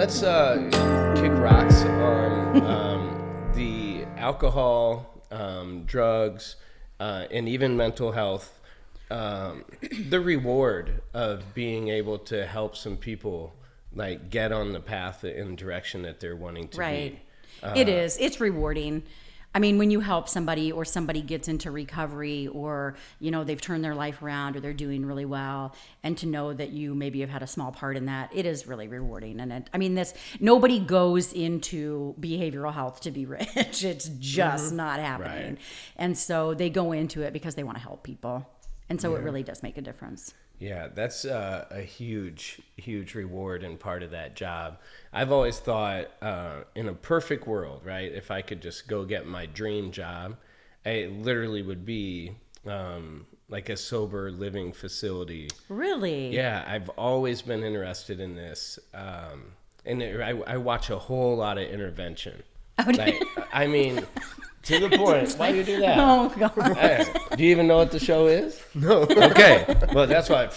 let's kick rocks on the alcohol, drugs, and even mental health. The reward of being able to help some people like get on the path in the direction that they're wanting to Right. be. It is. It's rewarding. I mean, when you help somebody or somebody gets into recovery or, you know, they've turned their life around or they're doing really well, and to know that you maybe have had a small part in that, it is really rewarding. And nobody goes into behavioral health to be rich. It's just not happening. Right. And so they go into it because they want to help people. And so it really does make a difference. Yeah, that's a huge, huge reward and part of that job. I've always thought in a perfect world, right, if I could just go get my dream job, it literally would be like a sober living facility. Really? Yeah, I've always been interested in this. I watch a whole lot of intervention. I mean... To the point. Why do you do that? Oh, God. Hey, do you even know what the show is? No. Okay. Well, that's why.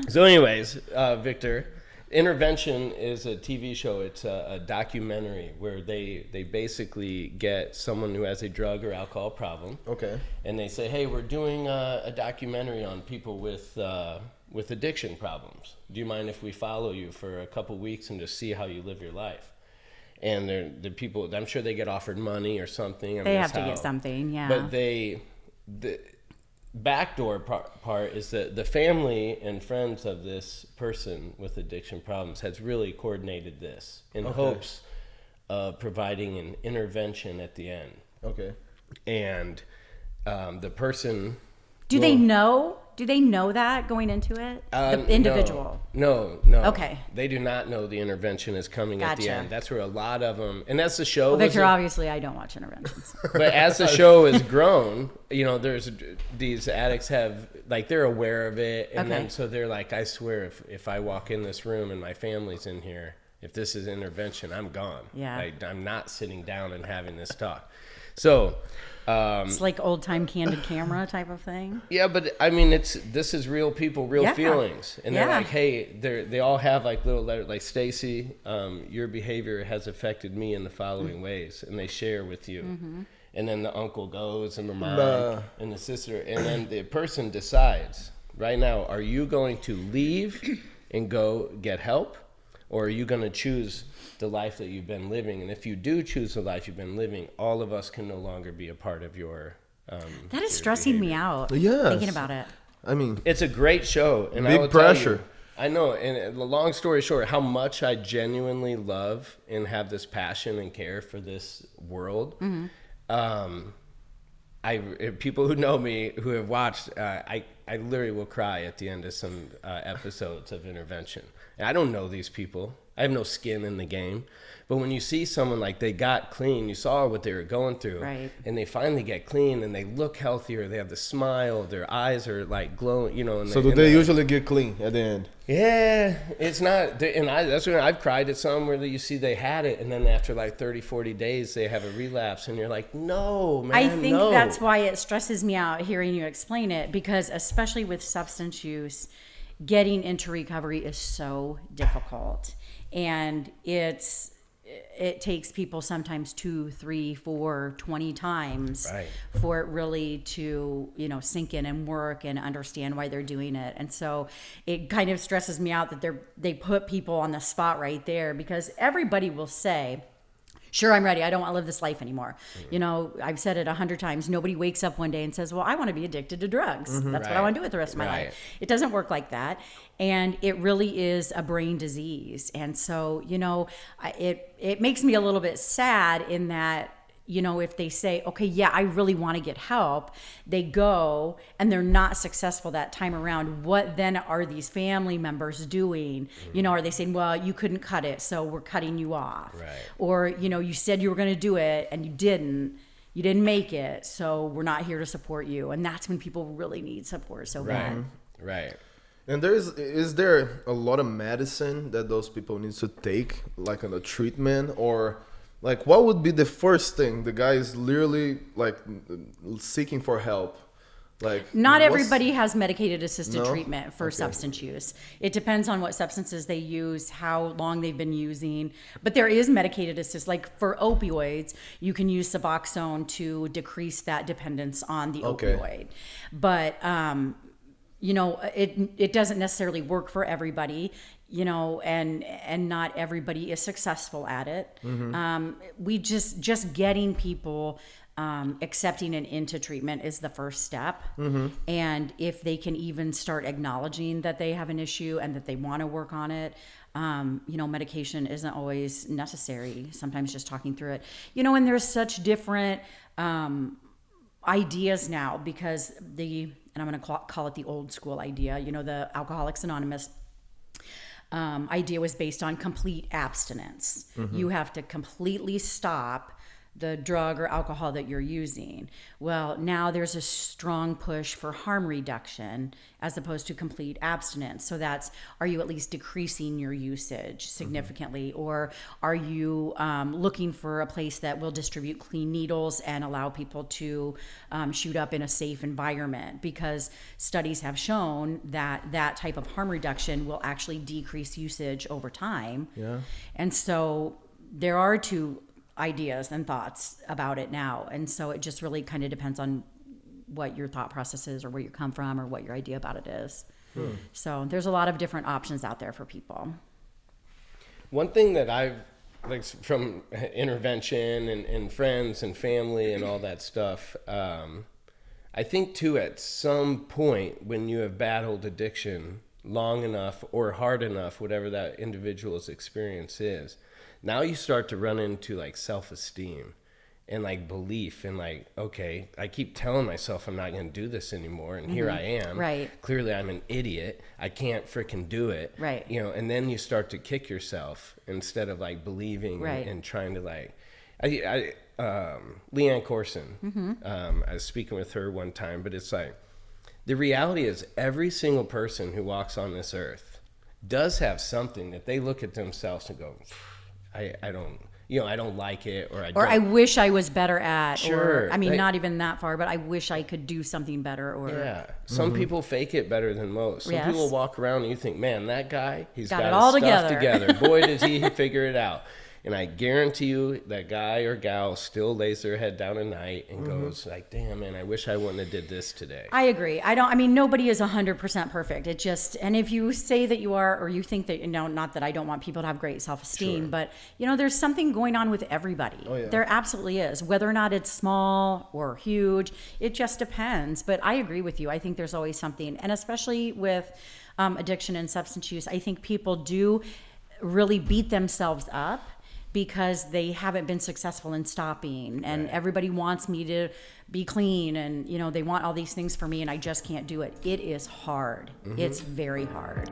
So anyways, Victor, Intervention is a TV show. It's a documentary where they basically get someone who has a drug or alcohol problem. Okay. And they say, hey, we're doing a documentary on people with addiction problems. Do you mind if we follow you for a couple weeks and just see how you live your life? And the people, I'm sure they get offered money or something. They have to get something, yeah. But the backdoor part is that the family and friends of this person with addiction problems has really coordinated this in hopes of providing an intervention at the end. Okay. And the person... Do they know that going into it? The individual? No. Okay. They do not know the intervention is coming at the Gotcha. end. That's where a lot of them, and that's the show. Well, Victor, obviously I don't watch interventions. But as the show has grown, you know, there's these addicts have, like, they're aware of it. And then so they're like, I swear if I walk in this room and my family's in here, if this is intervention, I'm gone. Yeah. Like, I'm not sitting down and having this talk. So... it's like old time candid camera type of thing. Yeah, but I mean, this is real people, real feelings, and they're like, hey, they all have like little letters, like Stacy, your behavior has affected me in the following ways, and they share with you, and then the uncle goes, and the mom, and the sister, and then the person decides right now: are you going to leave and go get help, or are you going to choose the life that you've been living? And if you do choose the life you've been living, all of us can no longer be a part of your that is stressing me out. Yes. Thinking about it. I mean, it's a great show, and big I will pressure. Tell you, I know, and the long story short, how much I genuinely love and have this passion and care for this world. People who know me, who have watched, I literally will cry at the end of some episodes of Intervention. And I don't know these people. I have no skin in the game. But when you see someone like they got clean, you saw what they were going through. Right. And they finally get clean and they look healthier. They have the smile. Their eyes are like glowing, you know. And so do they usually get clean at the end? Yeah, it's not. And that's when I've cried at some where you see they had it. And then after like 30, 40 days, they have a relapse. And you're like, no, man, I think no. that's why it stresses me out hearing you explain it, because especially with substance use, getting into recovery is so difficult. And it takes people sometimes 2, 3, 4, 20 times for it really to, you know, sink in and work and understand why they're doing it. And so it kind of stresses me out that they put people on the spot right there, because everybody will say, sure, I'm ready. I don't want to live this life anymore. You know, I've said it 100 times. Nobody wakes up one day and says, well, I want to be addicted to drugs. That's what I want to do with the rest of my life. It doesn't work like that. And it really is a brain disease. And so, you know, it makes me a little bit sad in that, you know, if they say, okay, yeah, I really want to get help, they go and they're not successful that time around. What then are these family members doing? You know, are they saying, well, you couldn't cut it, so we're cutting you off? Right. Or, you know, you said you were going to do it and you didn't make it, so we're not here to support you. And that's when people really need support so bad. Right. And is there a lot of medicine that those people need to take, like in a treatment, or like what would be the first thing the guy is literally like seeking for help? Like, not everybody has medicated assisted treatment for Okay. substance use. It depends on what substances they use, how long they've been using. But there is medicated assist. Like for opioids, you can use Suboxone to decrease that dependence on the opioid. But you know, it doesn't necessarily work for everybody, you know, and not everybody is successful at it. We just getting people accepting and into treatment is the first step. And if they can even start acknowledging that they have an issue and that they want to work on it, you know, medication isn't always necessary. Sometimes just talking through it, you know, and there's such different ideas now, because and I'm going to call it the old school idea, you know, the Alcoholics Anonymous idea was based on complete abstinence. You have to completely stop the drug or alcohol that you're using. Well, now there's a strong push for harm reduction as opposed to complete abstinence. So that's, are you at least decreasing your usage significantly? Or are you looking for a place that will distribute clean needles and allow people to shoot up in a safe environment? Because studies have shown that that type of harm reduction will actually decrease usage over time. Yeah. And so there are two ideas and thoughts about it now, and so it just really kind of depends on what your thought process is, or where you come from, or what your idea about it is. So there's a lot of different options out there for people. One thing that I've, like, from intervention and friends and family and all that stuff, I think too, at some point when you have battled addiction long enough or hard enough, whatever that individual's experience is, now you start to run into like self-esteem and like belief, and like, okay, I keep telling myself I'm not going to do this anymore, and here I am. Right. Clearly I'm an idiot. I can't freaking do it. Right. You know, and then you start to kick yourself instead of like believing and trying to like, Leanne Corson, I was speaking with her one time, but it's like, the reality is every single person who walks on this earth does have something that they look at themselves and go, I don't, you know, I don't like it, or I wish I was better at, Sure. or I mean, not even that far, but I wish I could do something better, or yeah. Some people fake it better than most. Some people walk around and you think, man, that guy, he's got it all his stuff together. together. Boy, does he figure it out. And I guarantee you that guy or gal still lays their head down at night and goes like, damn, man, I wish I wouldn't have did this today. I agree. I mean, nobody is 100% perfect. It just, and if you say that you are, or you think that, you know, not that I don't want people to have great self-esteem, but, you know, there's something going on with everybody. Oh, yeah. There absolutely is. Whether or not it's small or huge, it just depends. But I agree with you. I think there's always something. And especially with addiction and substance use, I think people do really beat themselves up because they haven't been successful in stopping, and everybody wants me to be clean, and, you know, they want all these things for me, and I just can't do it. It is hard. It's very hard.